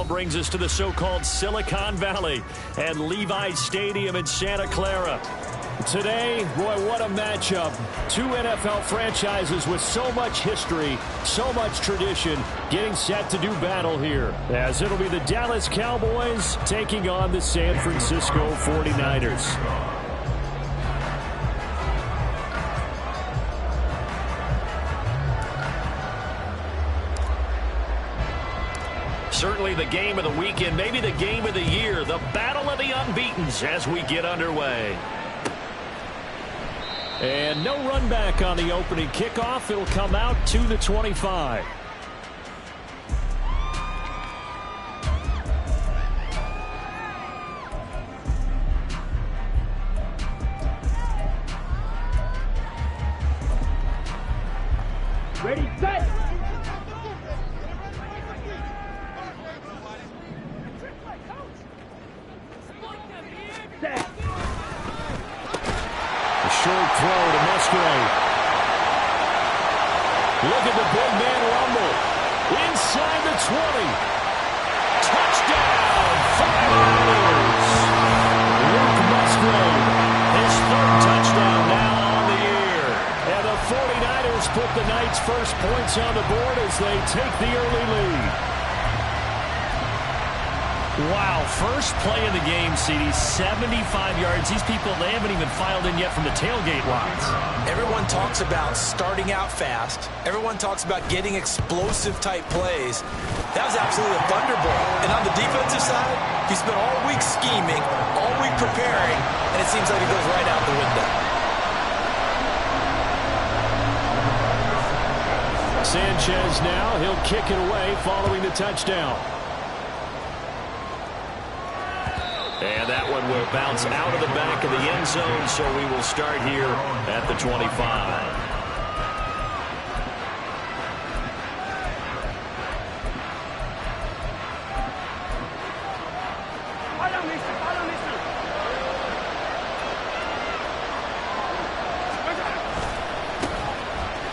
brings us to the so-called Silicon Valley and Levi's Stadium in Santa Clara. Today, boy, what a matchup. Two NFL franchises with so much history, so much tradition, getting set to do battle here, as it'll be the Dallas Cowboys taking on the San Francisco 49ers. Certainly the game of the weekend, maybe the game of the year, the battle of the unbeatens as we get underway. And no run back on the opening kickoff. It'll come out to the 25. Ready, set! Short throw to Musgrave. Look at the big man rumble. Inside the 20. Touchdown, 49ers. Luke Musgrave, his third touchdown now on the year. And the 49ers put the Knights' first points on the board as they take the early lead. Wow, first play of the game, CD, 75 yards. These people, they haven't even filed in yet from the tailgate lines. Everyone talks about starting out fast. Everyone talks about getting explosive-type plays. That was absolutely a thunderbolt. And on the defensive side, he spent all week scheming, all week preparing, and it seems like it goes right out the window. Sanchez now, he'll kick it away following the touchdown. And that one will bounce out of the back of the end zone, so we will start here at the 25.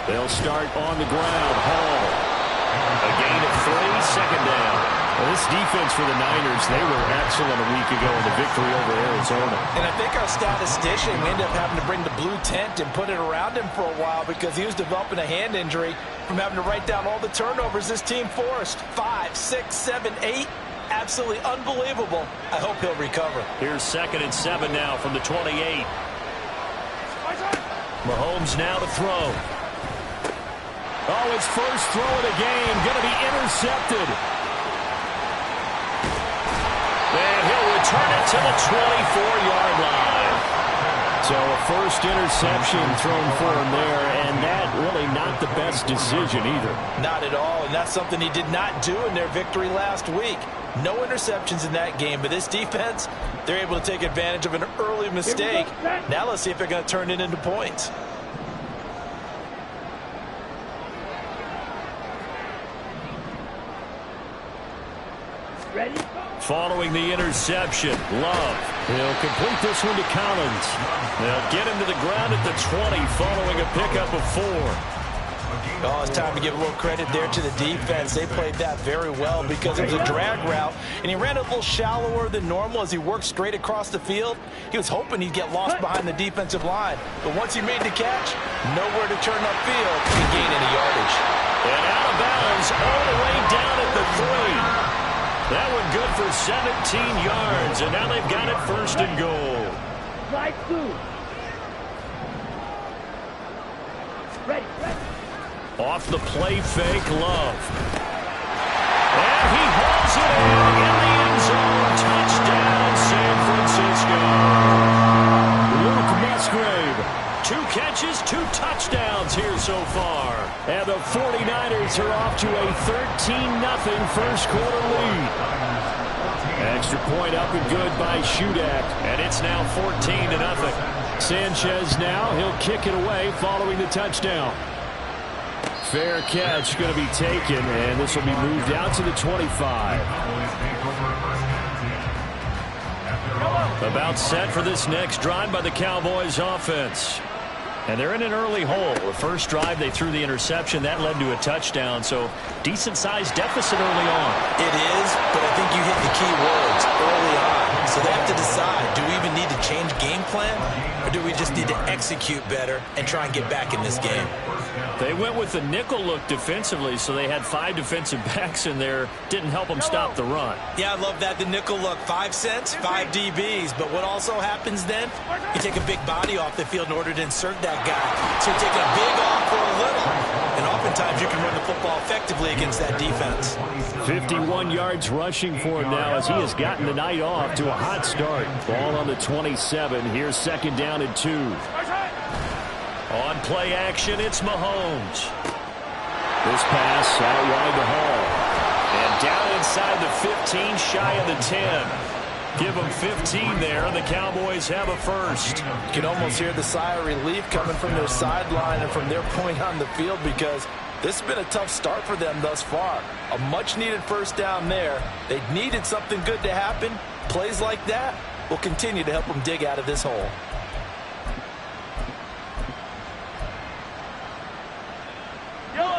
They'll start on the ground. Hall. A gain of 3, second down. Well, this defense for the Niners, they were excellent a week ago in the victory over Arizona. And I think our statistician, we ended up having to bring the blue tent and put it around him for a while because he was developing a hand injury from having to write down all the turnovers this team forced. 5, 6, 7, 8. Absolutely unbelievable. I hope he'll recover. Here's 2nd and 7 now from the 28. Mahomes now to throw. Oh, his first throw of the game going to be intercepted. And he'll return it to the 24-yard line. So a first interception thrown for him there, and that really not the best decision either. Not at all, and that's something he did not do in their victory last week. No interceptions in that game, but this defense, they're able to take advantage of an early mistake. Now let's see if they're going to turn it into points. Ready? Following the interception, Love. He'll complete this one to Collins. They'll get him to the ground at the 20 following a pickup of 4. Oh, it's time to give a little credit there to the defense. They played that very well because it was a drag route, and he ran a little shallower than normal as he worked straight across the field. He was hoping he'd get lost behind the defensive line, but once he made the catch, nowhere to turn upfield to gain any yardage. And out of bounds all the way down at the 3. That one good for 17 yards, and now they've got it 1st and goal. Slide 2. Ready. Off the play fake, Love. And he hauls it in the end zone. Touchdown, San Francisco. Luke Musgrave. 2 catches, 2 touchdowns here so far. And the 49ers are off to a 13-0 first quarter lead. Extra point up and good by Shudak. And it's now 14-0. Sanchez now, he'll kick it away following the touchdown. Fair catch going to be taken, and this will be moved out to the 25. About set for this next drive by the Cowboys offense. And they're in an early hole. The first drive, they threw the interception. That led to a touchdown, so decent-sized deficit early on. It is, but I think key words early on. So they have to decide, do we even need to change game plan, or do we just need to execute better and try and get back in this game? They went with the nickel look defensively, so they had 5 defensive backs in there. Didn't help them stop the run. Yeah, I love that, the nickel look. 5 cents, 5 DBs. But what also happens then? You take a big body off the field in order to insert that guy. So you're taking a big off for a little. And oftentimes you can run the football effectively against that defense. 51 yards rushing for him now as he has gotten the night off to a hot start. Ball on the 27. Here's 2nd down and 2. On play action, it's Mahomes. This pass out wide to Hall. And down inside the 15, shy of the 10. Give them 15 there, and the Cowboys have a first. You can almost hear the sigh of relief coming from their sideline and from their point on the field, because this has been a tough start for them thus far. A much-needed first down there. They needed something good to happen. Plays like that will continue to help them dig out of this hole.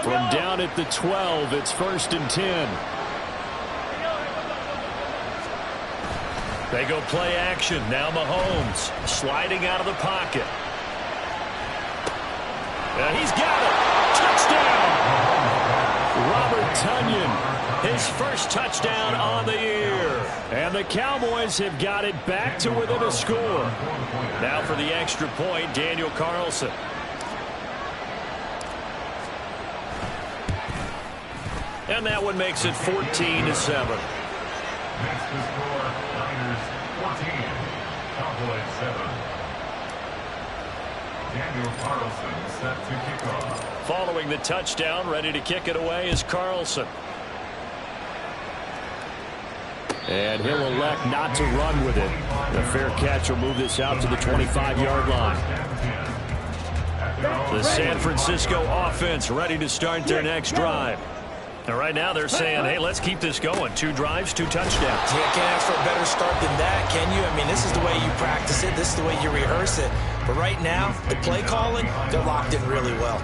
From down at the 12, it's 1st and 10. They go play action. Now Mahomes sliding out of the pocket. He's got it. Touchdown. Robert Tonyan, his first touchdown on the year. And the Cowboys have got it back to within a score. Now for the extra point, Daniel Carlson. And that one makes it 14-7. Next to score, Niners 14, Cowboys 7. Daniel Carlson set to kick off. Following the touchdown, ready to kick it away is Carlson. And he'll elect not to run with it. The fair catch will move this out to the 25-yard line. The San Francisco offense ready to start their next drive. And right now they're saying, hey, let's keep this going. 2 drives, 2 touchdowns. Yeah, can't ask for a better start than that, can you? I mean, this is the way you practice it. This is the way you rehearse it. But right now, the play calling, they're locked in really well.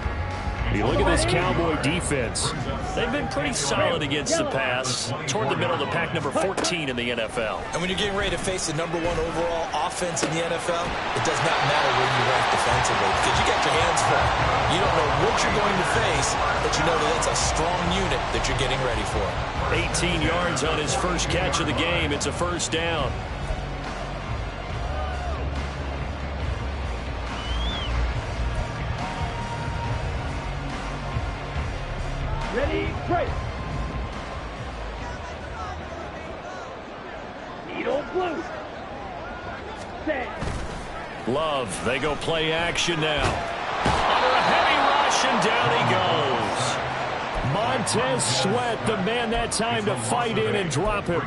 You look at this Cowboy defense. They've been pretty solid against the pass. Toward the middle of the pack, number 14 in the NFL. And when you're getting ready to face the number 1 overall offense in the NFL, it does not matter where you rank defensively, because you got your hands full. You don't know what you're going to face, but you know that it's a strong unit that you're getting ready for. 18 yards on his first catch of the game. It's a first down. Ready, break. Needle blue. Set. Love, they go play action now. Under a heavy rush, and down he goes. Montez Sweat, the man that time to fight in and drop him.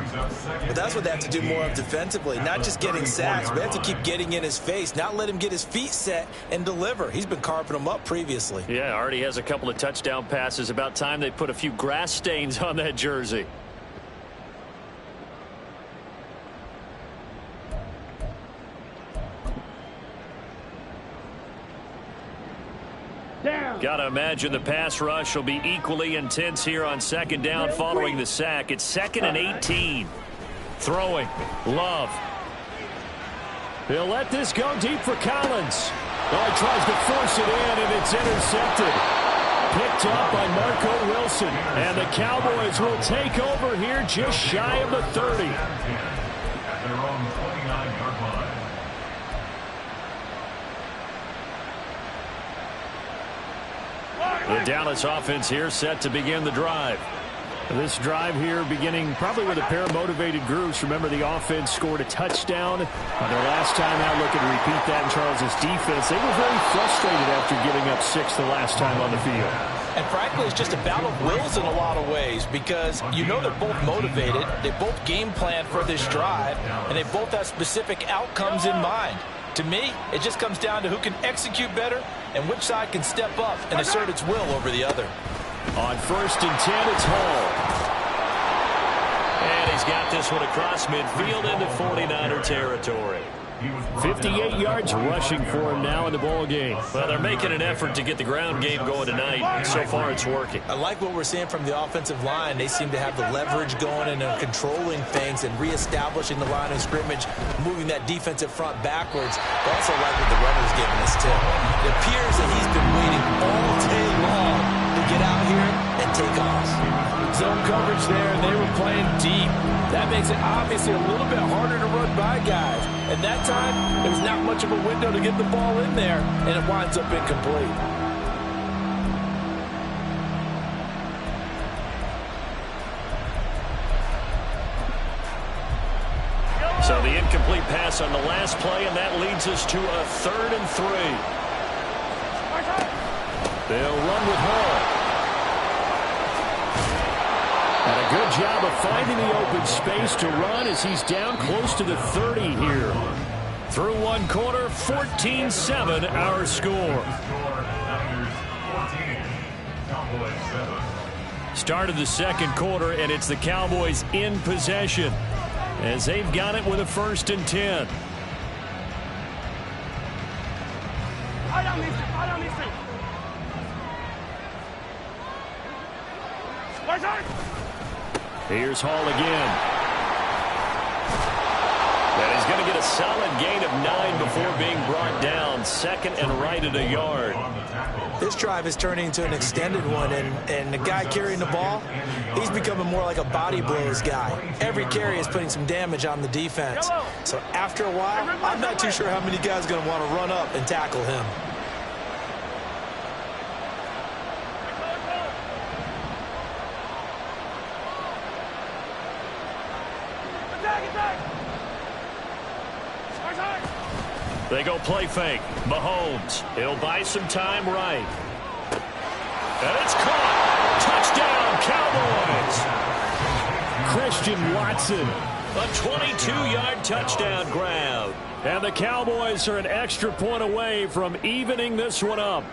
But that's what they have to do more of defensively. Not just getting sacks, but they have to keep getting in his face, not let him get his feet set and deliver. He's been carving them up previously. Yeah, already has a couple of touchdown passes. About time they put a few grass stains on that jersey. Got to imagine the pass rush will be equally intense here on 2nd down following the sack. It's 2nd and 18. Throwing. Love. He'll let this go deep for Collins. Oh, he tries to force it in, and it's intercepted. Picked up by Marco Wilson. And the Cowboys will take over here just shy of the 30. At their own 29-yard line. The Dallas offense here set to begin the drive. This drive here beginning probably with a pair of motivated groups. Remember, the offense scored a touchdown on their last time out. Looking to repeat that in Charles's defense. They were very frustrated after giving up 6 the last time on the field. And frankly, it's just a battle of wills in a lot of ways, because you know they're both motivated. They both game plan for this drive, and they both have specific outcomes in mind. To me, it just comes down to who can execute better and which side can step up and assert its will over the other. On 1st and 10, it's Hall. And he's got this one across midfield into 49er territory. 58 yards rushing for him now in the ball game. Well, they're making an effort to get the ground game going tonight. So far, it's working. I like what we're seeing from the offensive line. They seem to have the leverage going and are controlling things and reestablishing the line of scrimmage, moving that defensive front backwards. I also like what the runner's giving us, too. It appears that he's been waiting all day long to get out here and take off. Zone coverage there, and they were playing deep. That makes it obviously a little bit harder to run by guys. And that time, there's not much of a window to get the ball in there, and it winds up incomplete. So the incomplete pass on the last play, and that leads us to a 3rd and 3. They'll run with Hall. And a good job of finding the open space to run as he's down close to the 30 here. Through one quarter, 14-7 our score. Start of the second quarter, and it's the Cowboys in possession as they've got it with a 1st and 10. Here's Hall again. And he's going to get a solid gain of 9 before being brought down. 2nd and right at a yard. This drive is turning into an extended one, and the guy carrying the ball, he's becoming more like a body blows guy. Every carry is putting some damage on the defense. So after a while, I'm not too sure how many guys are going to want to run up and tackle him. They go play fake. Mahomes. He'll buy some time right. And it's caught. Touchdown, Cowboys. Christian Watson. A 22-yard touchdown grab. And the Cowboys are an extra point away from evening this one up.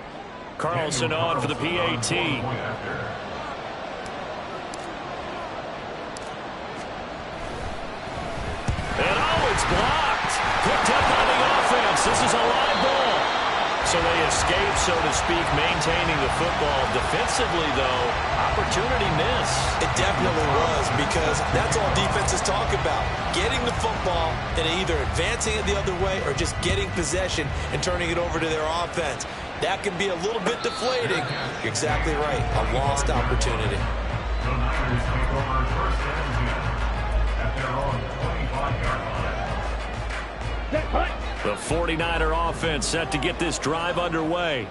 Carlson on for the PAT. And it's blocked. Picked up on the offense. This is a live ball. So they escape, so to speak, maintaining the football. Defensively, though, opportunity miss. It definitely was, because that's all defenses talk about. Getting the football and either advancing it the other way or just getting possession and turning it over to their offense. That can be a little bit deflating. You're exactly right. A lost opportunity. The 49er offense set to get this drive underway.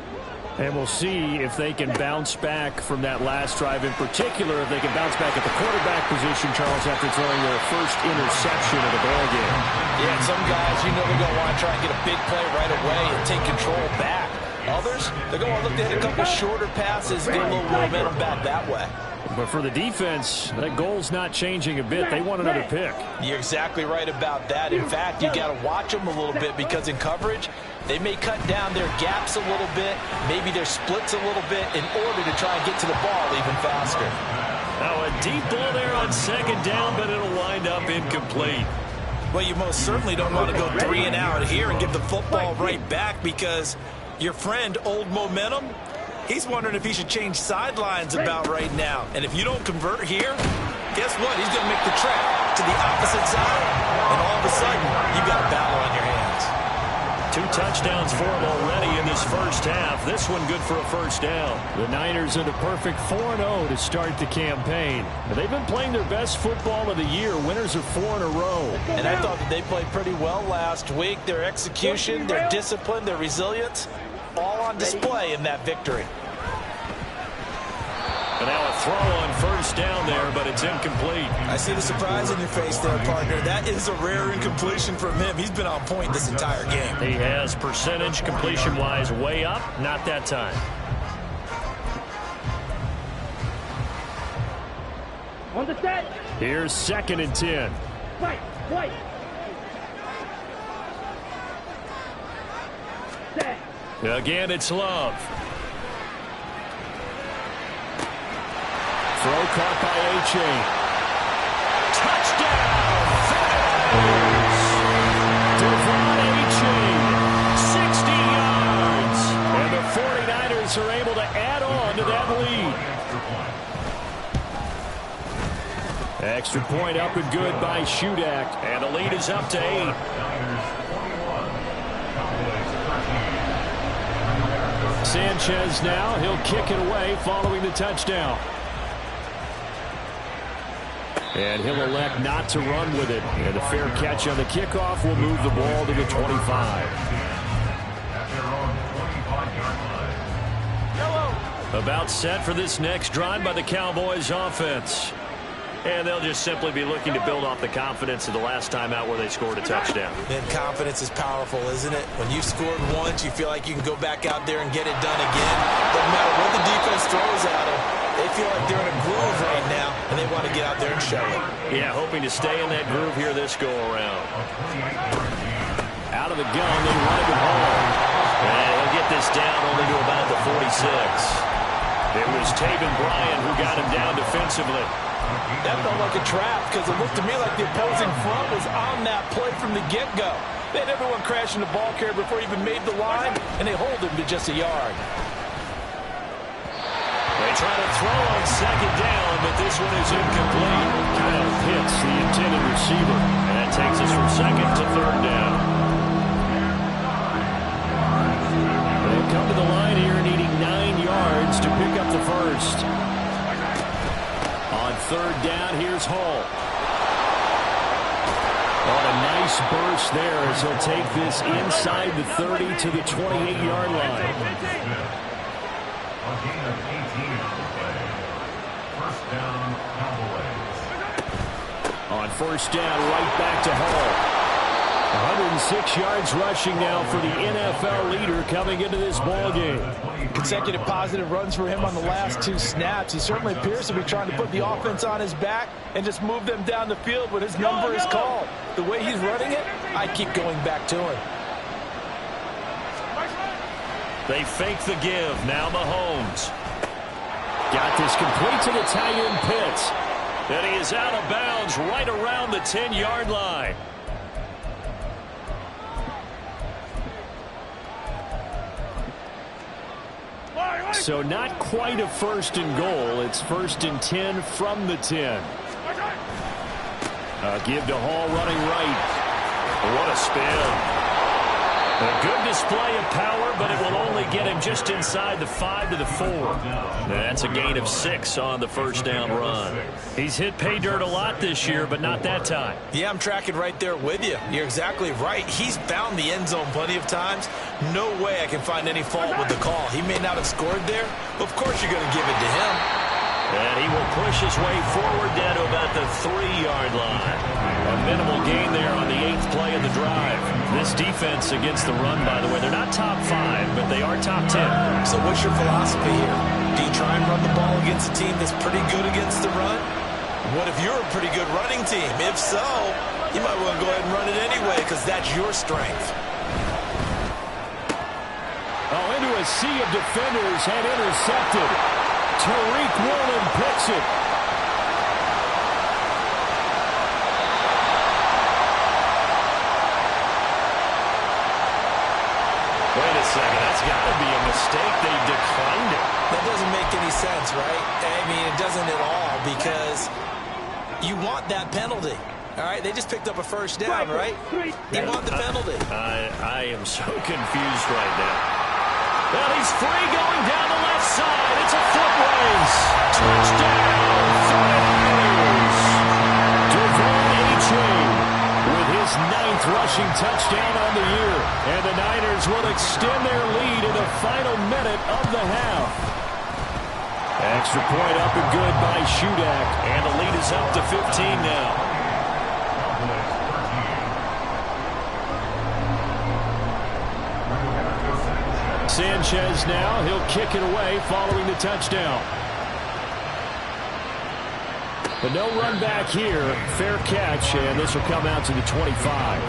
And we'll see if they can bounce back from that last drive, in particular if they can bounce back at the quarterback position, Charles, after throwing their first interception of the ball game. Yeah, some guys, you know, they're going to want to try and get a big play right away and take control back. Others, they're going to look to hit a couple shorter passes, get a little momentum back that way. But for the defense, that goal's not changing a bit. They want another pick. You're exactly right about that. In fact, you got to watch them a little bit, because in coverage, they may cut down their gaps a little bit, maybe their splits a little bit, in order to try and get to the ball even faster. Now a deep ball there on 2nd down, but it'll wind up incomplete. Well, you most certainly don't want to go 3 and out here and give the football right back, because your friend, Old Momentum, he's wondering if he should change sidelines about right now. And if you don't convert here, guess what? He's going to make the trek to the opposite side, and all of a sudden, you've got a battle on your hands. 2 touchdowns for him already in this first half. This one good for a 1st down. The Niners are the perfect 4-0 to start the campaign. They've been playing their best football of the year. Winners of 4 in a row. And I thought that they played pretty well last week. Their execution, their discipline, their resilience, all on display in that victory. And now a throw on 1st down there, but it's incomplete. I see the surprise in your face there, partner. That is a rare incompletion from him. He's been on point this entire game. He has percentage completion-wise way up. Not that time. On the set. Here's 2nd and 10. Fight. Set. Again, it's Love. Throw caught by A-Chain. Touchdown! Cowboys are able to add on to that lead. Extra point up and good by Shudak. And the lead is up to 8. Sanchez now. He'll kick it away following the touchdown. And he'll elect not to run with it. And a fair catch on the kickoff will move the ball to the 25. About set for this next drive by the Cowboys offense. And they'll just simply be looking to build off the confidence of the last time out where they scored a touchdown. And confidence is powerful, isn't it? When you've scored once, you feel like you can go back out there and get it done again. Doesn't matter what the defense throws at them. They feel like they're in a groove right now, and they want to get out there and show it. Yeah, hoping to stay in that groove here this go-around. Out of the gun, they run it home. And he'll get this down only to about the 46. It was Taven Bryan who got him down defensively. That felt like a trap because it looked to me like the opposing front was on that play from the get-go. They had everyone crashing the ball carrier before he even made the line, and they hold him to just a yard. They try to throw on second down, but this one is incomplete. Kyle Pitts, the intended receiver. And that takes us from second to third down. They'll come to the line here needing 9 yards to pick up the first. On third down, here's Hall. On a nice burst there as he'll take this inside the 30 to the 28-yard line. On first down, right back to Hall. 106 yards rushing now for the NFL leader coming into this ball game. Consecutive positive runs for him on the last 2 snaps. He certainly appears to be trying to put the offense on his back and just move them down the field when his number is called. The way he's running it, I keep going back to him. They fake the give. Now Mahomes. Got this complete to the tight end Pitts. And he is out of bounds right around the 10-yard line. So not quite a first and goal. It's first and 10 from the 10. Give to Hall running right. What a spin. A good display of power, but it will only get him just inside the 5 to the 4. That's a gain of 6 on the first down run. He's hit pay dirt a lot this year, but not that time. Yeah, I'm tracking right there with you. You're exactly right. He's found the end zone plenty of times. No way I can find any fault with the call. He may not have scored there, but of course you're going to give it to him. And he will push his way forward down to about the 3-yard line. A minimal gain there on the 8th play of the drive. This defense against the run, by the way, they're not top 5, but they are top 10. So what's your philosophy here? Do you try and run the ball against a team that's pretty good against the run? What if you're a pretty good running team? If so, you might want to go ahead and run it anyway because that's your strength. Oh, into a sea of defenders and intercepted. Tariq Woolen picks it. Wait a second. That's got to be a mistake. They declined it. That doesn't make any sense, right? I mean, it doesn't at all because you want that penalty. All right, they just picked up a first down, right? You want the penalty. I am so confused right now. Well, he's free going down the left side. It's a foot race. Touchdown, 49ers. Devon A-Chain with his 9th rushing touchdown on the year. And the Niners will extend their lead in the final minute of the half. Extra point up and good by Shudak. And the lead is up to 15 now. Sanchez now. He'll kick it away following the touchdown. But no run back here. Fair catch, and this will come out to the 25.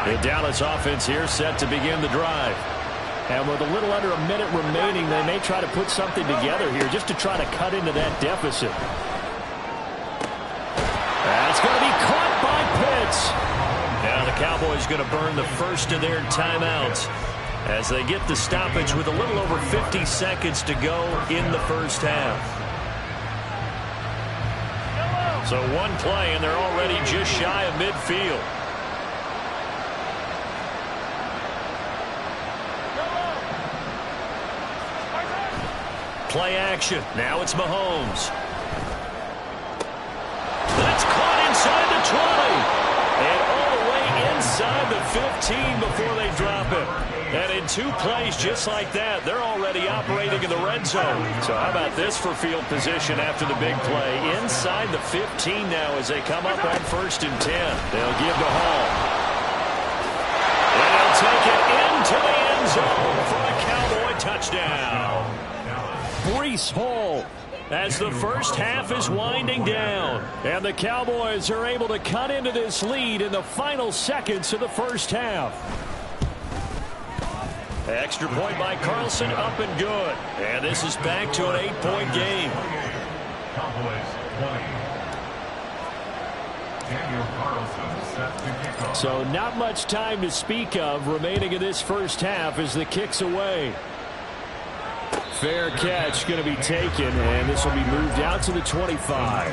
The Dallas offense here set to begin the drive. And with a little under a minute remaining, they may try to put something together here just to try to cut into that deficit. That's going to be caught by Pitts. Now the Cowboys going to burn the first of their timeouts as they get the stoppage with a little over 50 seconds to go in the first half. So one play, and they're already just shy of midfield. Play action. Now it's Mahomes. That's caught inside the 20. And all the way inside the 15 before they drop it. And in 2 plays just like that, they're already operating in the red zone. So how about this for field position after the big play? Inside the 15 now as they come up on 1st and 10. They'll give to Hall. And they'll take it into the end zone for a Cowboy touchdown. Breece Hall as the first half is winding down. And the Cowboys are able to cut into this lead in the final seconds of the first half. Extra point by Carlson, up and good. And this is back to an 8-point game. So not much time to speak of remaining in this first half as the kick's away. Fair catch going to be taken, and this will be moved out to the 25.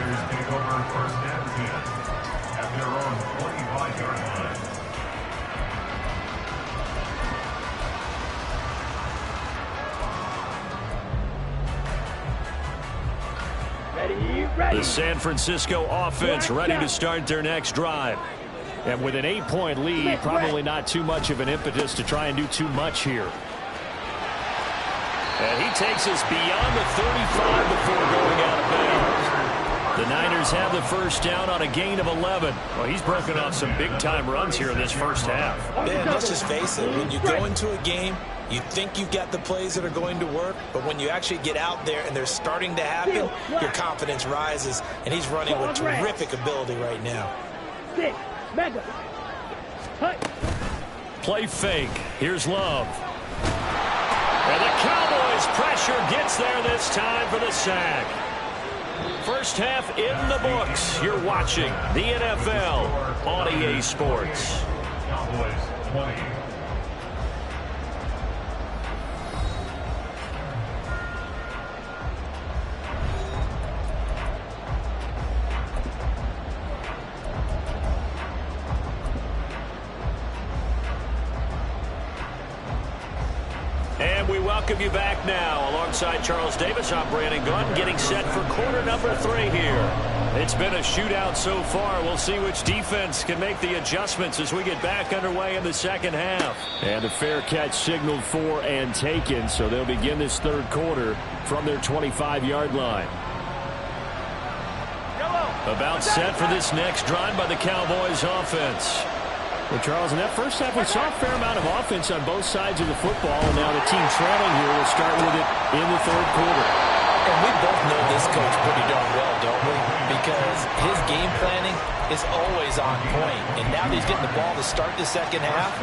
The San Francisco offense ready to start their next drive. And with an 8-point lead, probably not too much of an impetus to try and do too much here. And he takes us beyond the 35 before going out of bounds. The Niners have the first down on a gain of 11. Well, he's broken off some big-time runs here in this first half. Man, let's just face it. When you go into a game, you think you've got the plays that are going to work, but when you actually get out there and they're starting to happen, your confidence rises, and he's running with terrific ability right now. Play fake. Here's Love. And the Cowboys' pressure gets there this time for the sack. First half in the books. You're watching the NFL on EA Sports. Cowboys 20. And we welcome you back now. Alongside Charles Davis, I'm Brandon Gunn, getting set for quarter number 3 here. It's been a shootout so far. We'll see which defense can make the adjustments as we get back underway in the second half. And a fair catch signaled for and taken, so they'll begin this third quarter from their 25-yard line. About set for this next drive by the Cowboys offense. Well, Charles, in that first half, we saw a fair amount of offense on both sides of the football, and now the team trailing here will start with it in the third quarter. And we both know this coach pretty darn well, don't we? Because his game planning is always on point. And now that he's getting the ball to start the second half,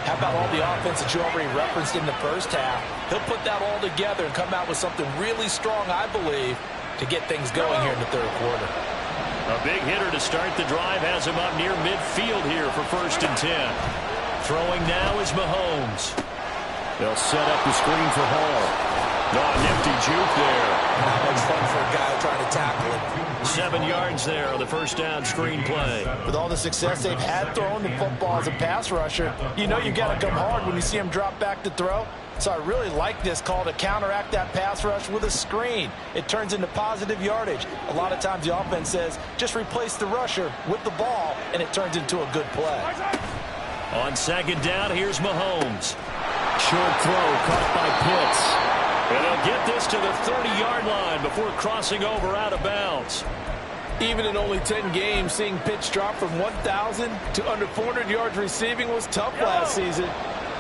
how about all the offense that you already referenced in the first half? He'll put that all together and come out with something really strong, I believe, to get things going here in the third quarter. A big hitter to start the drive has him up near midfield here for 1st and 10. Throwing now is Mahomes. They'll set up the screen for Hall. Oh, nifty juke there. That's fun for a guy trying to tackle it. 7 yards there on the first down screen play. With all the success they've had throwing the football as a pass rusher, you know you got to come hard when you see him drop back to throw. So I really like this call to counteract that pass rush with a screen. It turns into positive yardage. A lot of times the offense says, just replace the rusher with the ball, and it turns into a good play. On second down, here's Mahomes. Short throw caught by Pitts. And he'll get this to the 30-yard line before crossing over out of bounds. Even in only 10 games, seeing Pitts drop from 1,000 to under 400 yards receiving was tough last season.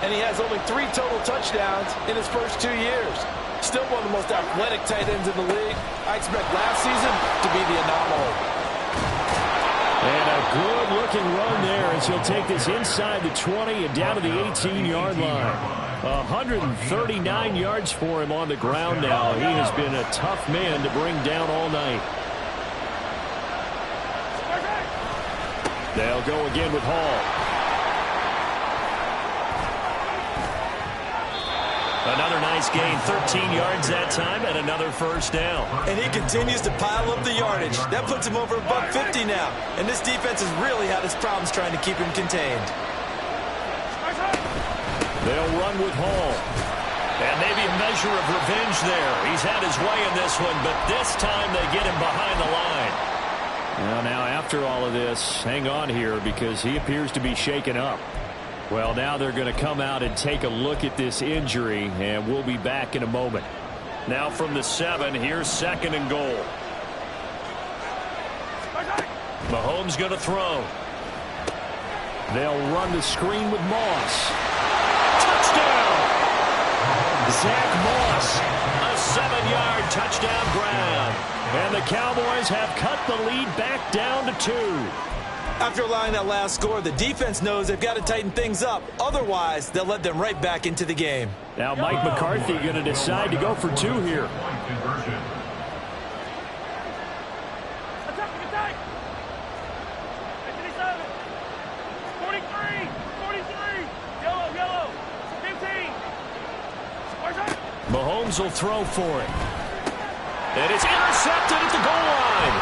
And he has only 3 total touchdowns in his first 2 years. Still one of the most athletic tight ends in the league. I expect last season to be the anomaly. And a good-looking run there as he'll take this inside the 20 and down to the 18-yard line. 139 yards for him on the ground now. He has been a tough man to bring down all night. They'll go again with Hall. Another nice gain, 13 yards that time, and another first down. And he continues to pile up the yardage. That puts him over $150 now. And this defense has really had its problems trying to keep him contained. They'll run with Hall. And maybe a measure of revenge there. He's had his way in this one, but this time they get him behind the line. Well, now after all of this, hang on here because he appears to be shaken up. Well, now they're going to come out and take a look at this injury, and we'll be back in a moment. Now from the 7, here's 2nd and goal. Mahomes going to throw. They'll run the screen with Moss. Touchdown! Zach Moss, a 7-yard touchdown grab. And the Cowboys have cut the lead back down to 2. After allowing that last score, the defense knows they've got to tighten things up. Otherwise, they'll let them right back into the game. Now Mike McCarthy going to decide to go for 2 here. Attack, attack! 43, 43, yellow, 15. Mahomes will throw for it. And it's intercepted at the goal line.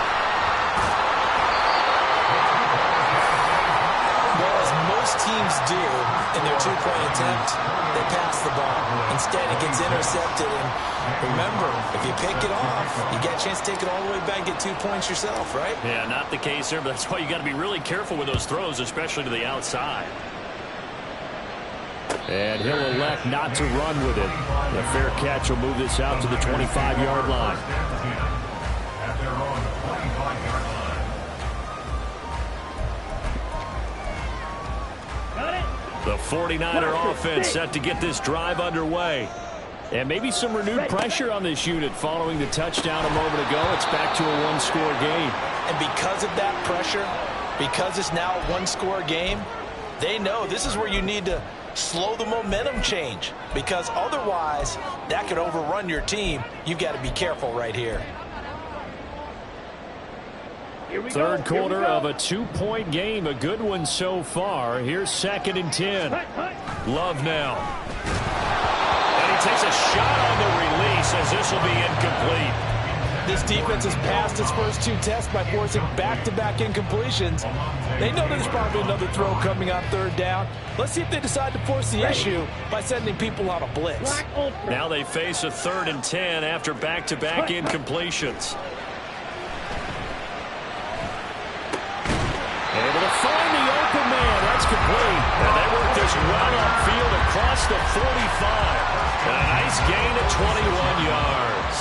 Most teams do in their 2-point attempt, they pass the ball. Instead, it gets intercepted. And remember, if you pick it off, you get a chance to take it all the way back and get 2 points yourself, right? Yeah, not the case there, but that's why you got to be really careful with those throws, especially to the outside. And he'll elect not to run with it. The fair catch will move this out to the 25-yard line. At their own 25-yard line. The 49er offense set to get this drive underway. And maybe some renewed pressure on this unit following the touchdown a moment ago. It's back to a 1-score game. And because of that pressure, because it's now a 1-score game, they know this is where you need to slow the momentum change. Because otherwise, that could overrun your team. You've got to be careful right here. Third quarter of a 2-point game. A good one so far. Here's 2nd and 10. Love now. And he takes a shot on the release as this will be incomplete. This defense has passed its first 2 tests by forcing back-to-back incompletions. They know there's probably another throw coming on 3rd down. Let's see if they decide to force the issue by sending people on a blitz. Now they face a 3rd and 10 after back-to-back incompletions. Able to find the open man. That's complete. And they work this well upfield across the 45. And a nice gain of 21 yards.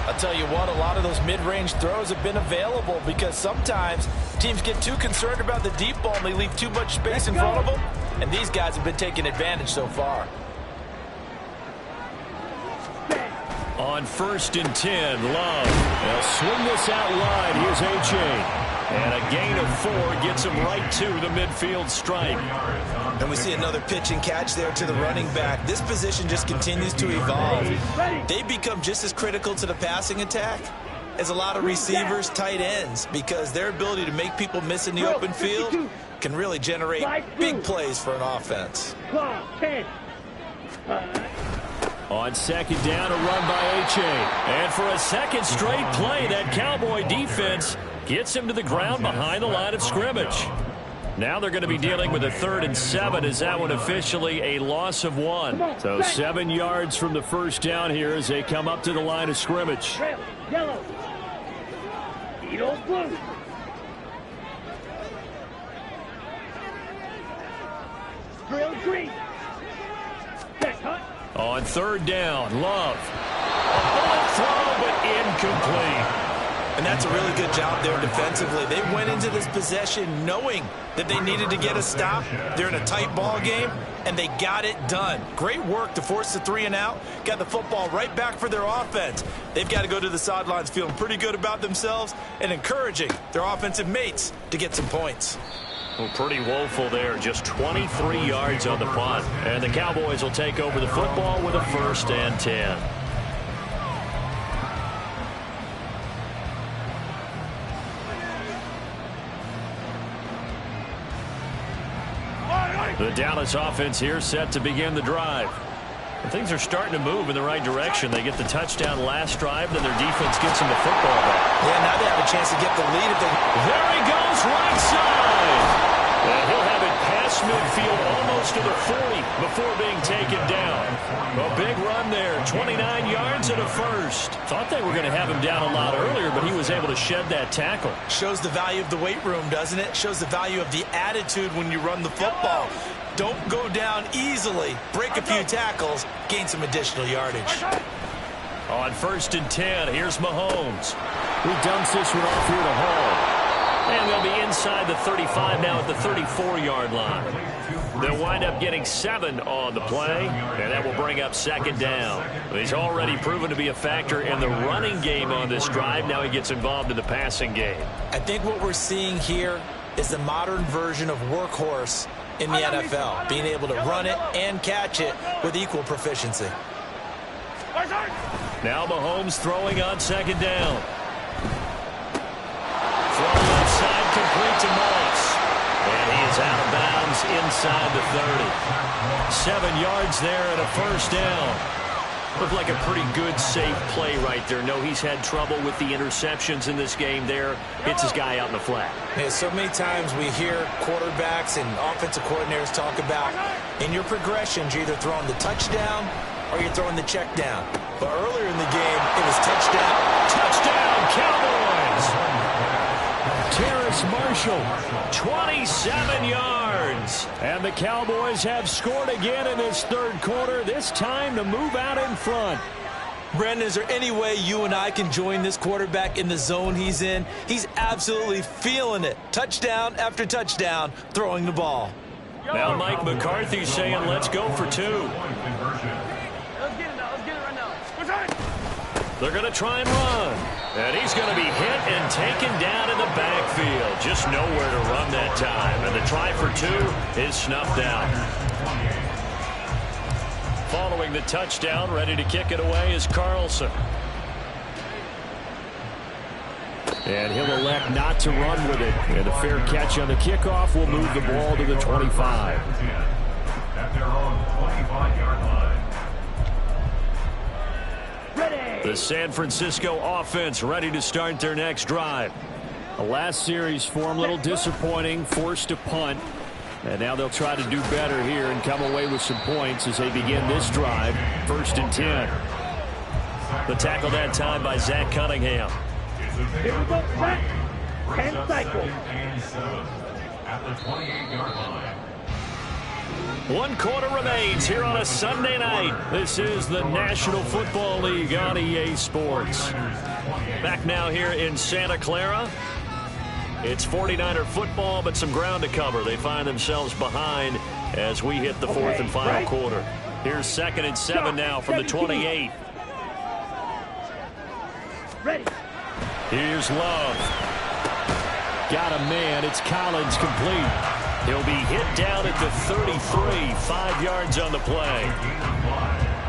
I'll tell you what, a lot of those mid-range throws have been available because sometimes teams get too concerned about the deep ball and they leave too much space in front of them. And these guys have been taking advantage so far. On 1st and 10, Love. They'll swing this out wide. Here's A-Chain. And a gain of 4 gets him right to the midfield stripe. And we see another pitch and catch there to the running back. This position just continues to evolve. They become just as critical to the passing attack as a lot of receivers, tight ends, because their ability to make people miss in the open field can really generate big plays for an offense. On 2nd down, a run by A-Chain. And for a 2nd straight play, that Cowboy defense gets him to the ground behind the line of scrimmage. Now they're going to be dealing with a 3rd and 7 as that one officially a loss of 1. So 7 yards from the first down here as they come up to the line of scrimmage. Yellow. Eagles blue. Drill green. On 3rd down, Love. A bullet throw, but incomplete. And that's a really good job there defensively. They went into this possession knowing that they needed to get a stop. They're in a tight ball game, and they got it done. Great work to force the 3 and out. Got the football right back for their offense. They've got to go to the sidelines feeling pretty good about themselves and encouraging their offensive mates to get some points. Well, pretty woeful there. Just 23 yards on the punt. And the Cowboys will take over the football with a 1st and 10. The Dallas offense here set to begin the drive. And things are starting to move in the right direction. They get the touchdown last drive, then their defense gets them the football back. Yeah, now they have a chance to get the lead. There he goes, right side. And he'll have it past midfield almost to the 40 before being taken down. A big run there, 29 yards and a 1st. Thought they were going to have him down a lot earlier, but he was able to shed that tackle. Shows the value of the weight room, doesn't it? Shows the value of the attitude when you run the football. Don't go down easily. Break a few tackles. Gain some additional yardage. On 1st and 10, here's Mahomes. He dumps this one off here to Hall. And they'll be inside the 35 now at the 34-yard line. They'll wind up getting 7 on the play, and that will bring up 2nd down. He's already proven to be a factor in the running game on this drive. Now he gets involved in the passing game. I think what we're seeing here is the modern version of workhorse in the NFL, being able to run it and catch it with equal proficiency. Now Mahomes throwing on 2nd down. Throwing outside, complete to Moss. And he is out of bounds inside the 30. 7 yards there and a 1st down. Looked like a pretty good, safe play right there. No, he's had trouble with the interceptions in this game there. Hits his guy out in the flat. Yeah, so many times we hear quarterbacks and offensive coordinators talk about in your progressions, you're either throwing the touchdown or you're throwing the check down. But earlier in the game, it was touchdown. Touchdown, Cowboys! Terrace Marshall, 27 yards. And the Cowboys have scored again in this 3rd quarter, this time to move out in front. Brandon, is there any way you and I can join this quarterback in the zone he's in? He's absolutely feeling it. Touchdown after touchdown, throwing the ball. Now Mike McCarthy saying, let's go for 2. Let's get it now. Let's get it right now. They're going to try and run. And he's going to be hit and taken down in the backfield. Just nowhere to run that time. And the try for 2 is snuffed out. Following the touchdown, ready to kick it away is Carlson. And he'll elect not to run with it. And a fair catch on the kickoff will move the ball to the 25. At their own 25-yard line. The San Francisco offense ready to start their next drive. The last series for them, a little disappointing, forced to punt. And now they'll try to do better here and come away with some points as they begin this drive. 1st and 10. The tackle that time by Zach Cunningham. Here we go, Zach. 10 cycles. At the 28-yard line. 1 quarter remains here on a Sunday night. This is the National Football League on EA Sports. Back now here in Santa Clara. It's 49er football, but some ground to cover. They find themselves behind as we hit the 4th and final quarter. Here's 2nd and 7 now from the 28. Ready. Here's Love. Got a man. It's Collins complete. He'll be hit down at the 33, 5 yards on the play.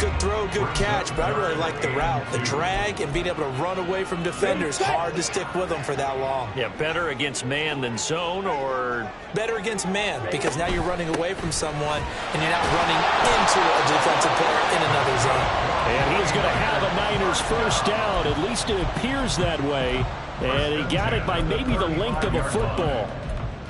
Good throw, good catch, but I really like the route. The drag and being able to run away from defenders, hard to stick with them for that long. Yeah, better against man than zone, or? Better against man, because now you're running away from someone and you're not running into a defensive player in another zone. And he's going to have a Niners 1st down. At least it appears that way. And he got it by maybe the length of a football.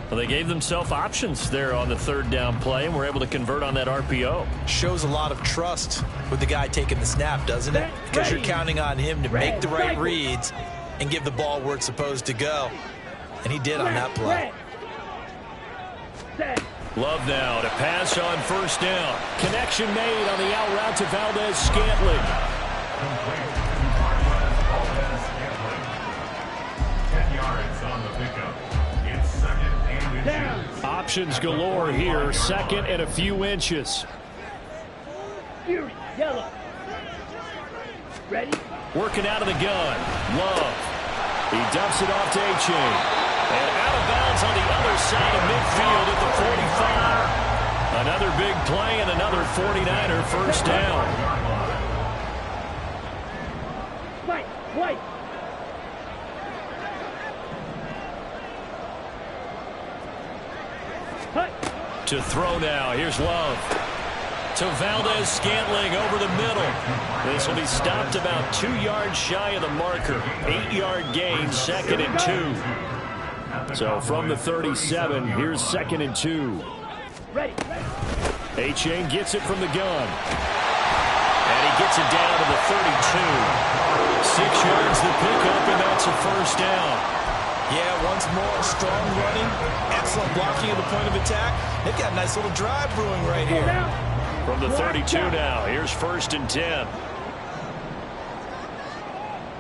Well, they gave themselves options there on the 3rd down play and were able to convert on that RPO. Shows a lot of trust with the guy taking the snap, doesn't it? Because you're counting on him to make the right reads and give the ball where it's supposed to go. And he did on that play. Love now to pass on 1st down. Connection made on the out route to Valdez-Scantling. Options galore here. Second and a few inches. Fury, yellow. Ready? Working out of the gun. Love. He dumps it off to A-Chain. And out of bounds on the other side of midfield at the 45. Another big play and another 49er first down. White. To throw now. Here's Love. To Valdez-Scantling over the middle. This will be stopped about 2 yards shy of the marker. 8-yard gain, 2nd and 2. So from the 37, here's 2nd and 2. Ready. A-Chain gets it from the gun. And he gets it down to the 32. 6 yards the pickup, and that's a first down. Yeah, once more, strong running, excellent blocking at the point of attack. They've got a nice little drive brewing right here. From the 32 now, here's 1st and 10.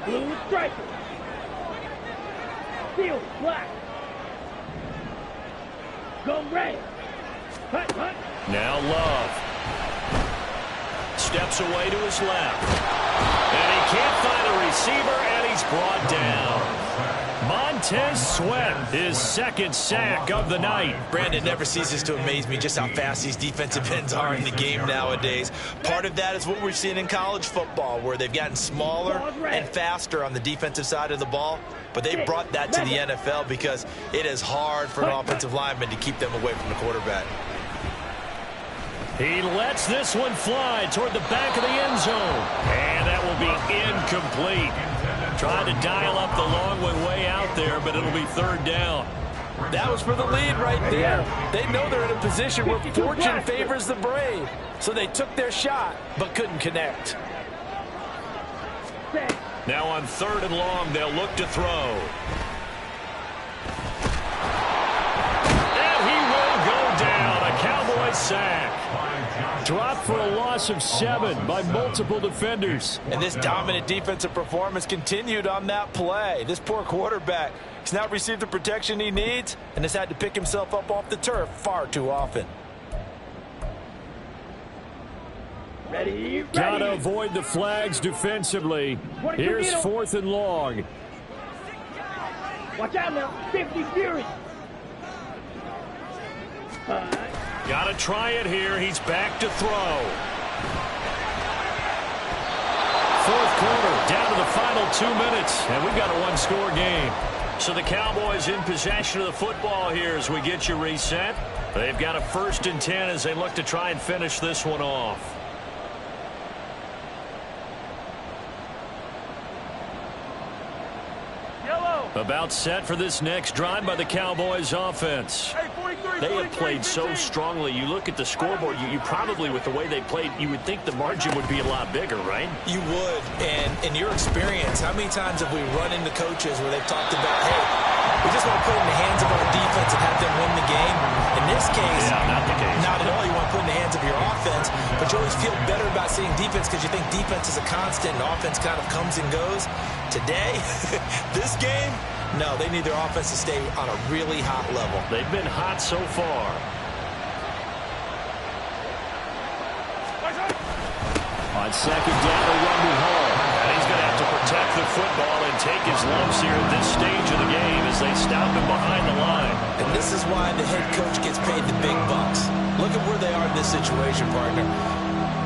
Blue striker. Steel black. Go red. Hut. Now Love. Steps away to his left. And he can't find a receiver, and he's brought down. Montez Sweat, his 2nd sack of the night. Brandon, never ceases to amaze me just how fast these defensive ends are in the game nowadays. Part of that is what we're seeing in college football, where they've gotten smaller and faster on the defensive side of the ball. But they brought that to the NFL because it is hard for an offensive lineman to keep them away from the quarterback. He lets this one fly toward the back of the end zone. And that will be incomplete. Trying to dial up the long one way out there, but it'll be 3rd down. That was for the lead right there. They know they're in a position where fortune favors the brave. So they took their shot, but couldn't connect. Now on 3rd and long, they'll look to throw. And he will go down. A Cowboy sack. Dropped for a loss of 7 by multiple defenders. And this dominant defensive performance continued on that play. This poor quarterback has not received the protection he needs and has had to pick himself up off the turf far too often. Ready. Gotta avoid the flags defensively. Here's 4th and long. Watch out now. 50 Fury. Gotta try it here. He's back to throw. 4th quarter, down to the final 2 minutes, and we've got a 1-score game. So the Cowboys in possession of the football here as we get you reset. They've got a 1st and 10 as they look to try and finish this one off. About set for this next drive by the Cowboys offense. They have played so strongly. You look at the scoreboard, you probably, with the way they played, you would think the margin would be a lot bigger, right? You would. And in your experience, how many times have we run into coaches where they've talked about, hey, we just want to put it in the hands of our defense and have them win the game? In this case, not the case. Not at all. You want to put it in the hands of your offense, but you always feel better about seeing defense because you think defense is a constant and offense kind of comes and goes. Today, this game, no, they need their offense to stay on a really hot level. They've been hot so far. On 2nd down, a run to Hall. And he's going to have to protect the football and take his lumps here at this stage of the game as they stop him behind the line. And this is why the head coach gets paid the big bucks. Look at where they are in this situation, partner.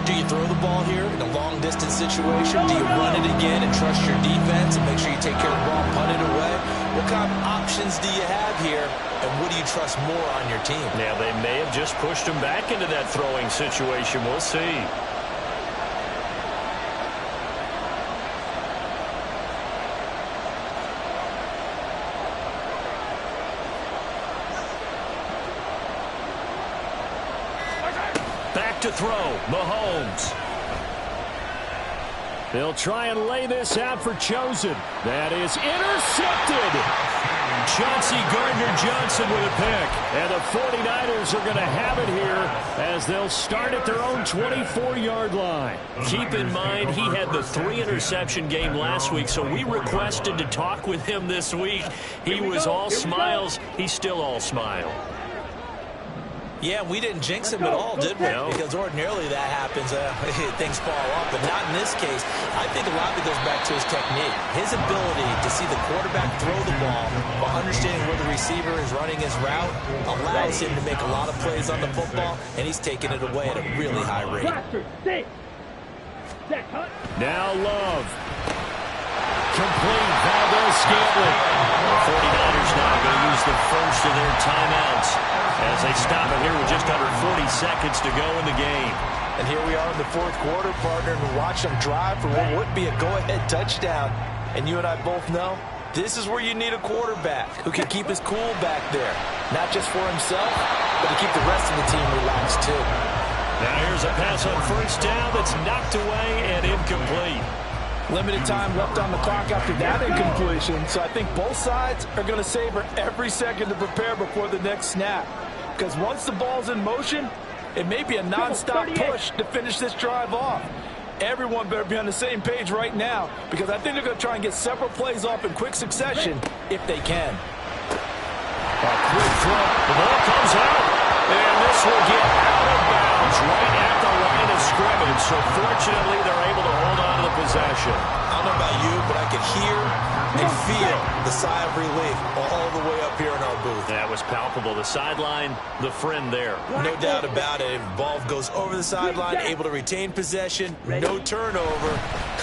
Do you throw the ball here in a long-distance situation? Do you run it again and trust your defense and make sure you take care of the ball and punt it away? What kind of options do you have here, and what do you trust more on your team? Now, they may have just pushed him back into that throwing situation. We'll see. Back to throw, Mahomes. They'll try and lay this out for Chosen. That is intercepted. Chauncey Gardner-Johnson with a pick. And the 49ers are going to have it here as they'll start at their own 24-yard line. Keep in mind, he had the 3-interception game last week, so we requested to talk with him this week. He was all smiles. He's still all smile. Yeah, we didn't jinx him at all, did we? No. Because ordinarily that happens, things fall off, but not in this case. I think a lot of it goes back to his technique. His ability to see the quarterback throw the ball while understanding where the receiver is running his route allows him to make a lot of plays on the football, and he's taking it away at a really high rate. Now Love. Complete. Valdez-Scantling. The 49ers now going to use the first of their timeouts as they stop it here with just under 40 seconds to go in the game. And here we are in the fourth quarter, partner, and watch them drive for what would be a go-ahead touchdown. And you and I both know this is where you need a quarterback who can keep his cool back there, not just for himself, but to keep the rest of the team relaxed too. Now here's a pass on first down that's knocked away and incomplete. Limited time left on the clock after that incompletion, so I think both sides are going to savor every second to prepare before the next snap. Because once the ball's in motion, it may be a non-stop push to finish this drive off. Everyone better be on the same page right now, because I think they're going to try and get several plays off in quick succession if they can. A quick throw. The ball comes out, and this will get out of bounds right at the line of scrimmage. So fortunately, they're able to hold on to the possession. I don't know about you, but I could hear and feel the sigh of relief all the way up here in our booth. That was palpable. The sideline, the friend there. No doubt about it. If the ball goes over the sideline, able to retain possession, no turnover.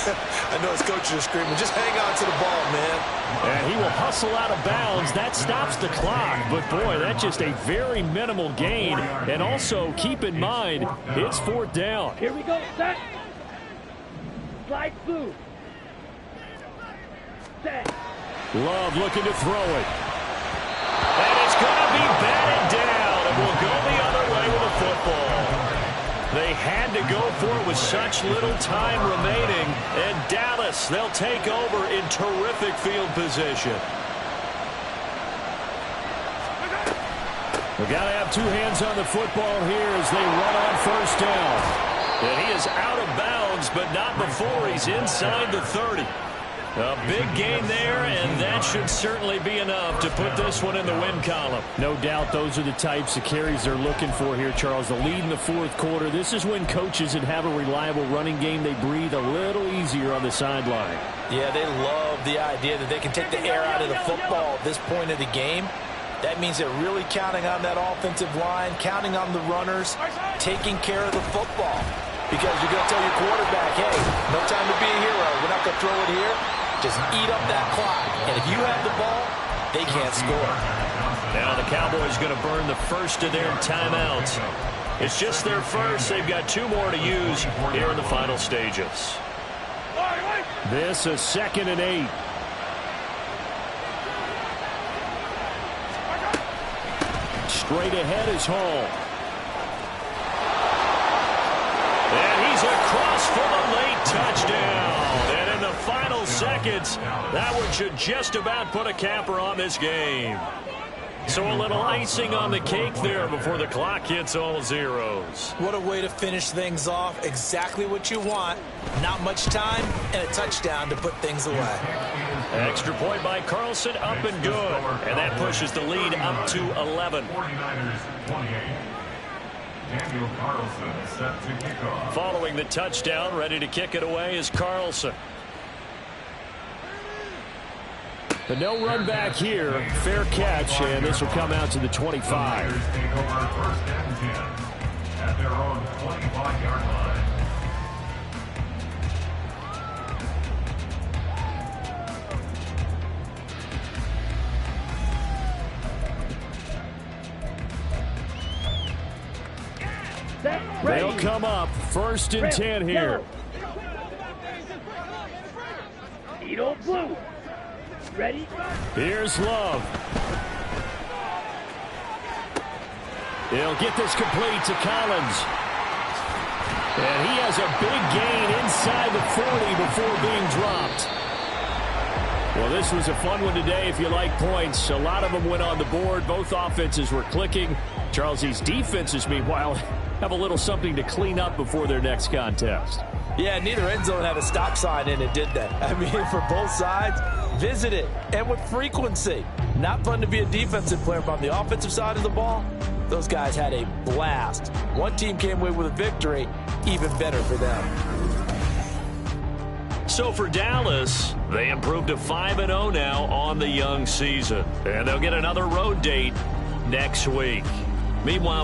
I know his coaches are screaming, just hang on to the ball, man. And he will hustle out of bounds. That stops the clock. But, boy, that's just a very minimal gain. And also, keep in mind, it's fourth down. Here we go, set. Slide through. Set. Love looking to throw it. And it's going to be batted down. And will go the other way with the football. They had to go for it with such little time remaining. And Dallas, they'll take over in terrific field position. We've got to have two hands on the football here as they run on first down. And he is out of bounds, but not before he's inside the 30. A big gain there, and that should certainly be enough to put this one in the win column. No doubt those are the types of carries they're looking for here, Charles. The lead in the fourth quarter. This is when coaches that have a reliable running game, they breathe a little easier on the sideline. Yeah, they love the idea that they can take the air out of the football at this point of the game. That means they're really counting on that offensive line, counting on the runners, taking care of the football. Because you're going to tell your quarterback, hey, no time to be a hero. We're not going to throw it here. Just eat up that clock. And if you have the ball, they can't score. Now the Cowboys going to burn the first of their timeouts. It's just their first. They've got two more to use here in the final stages. This is 2nd and 8. Straight ahead is Hall. And he's across for the late touchdown. And in the final seconds, that one should just about put a capper on this game. So a little icing on the cake there before the clock hits all zeros. What a way to finish things off. Exactly what you want. Not much time and a touchdown to put things away. Extra point by Carlson, up and good. And that pushes the lead up to 11. 49ers 28. Daniel Carlson set to kick off. Following the touchdown, ready to kick it away is Carlson. But no run back here. Fair catch, and this will come out to the 25. Take over 1st and 10 at their own 25-yard line. They'll come up 1st and 10 here. Edo blue. Ready? Here's Love. He'll get this complete to Collins. And he has a big gain inside the 40 before being dropped. Well, this was a fun one today if you like points. A lot of them went on the board. Both offenses were clicking. Charles, these defenses, meanwhile, have a little something to clean up before their next contest. Yeah, neither end zone had a stop sign in it, did they? I mean, for both sides, visit it, and with frequency. Not fun to be a defensive player, but on the offensive side of the ball, Those guys had a blast. One team came away with a victory, even better for them. So for Dallas, they improved to 5-0 now on the young season. And they'll get another road date next week. Meanwhile,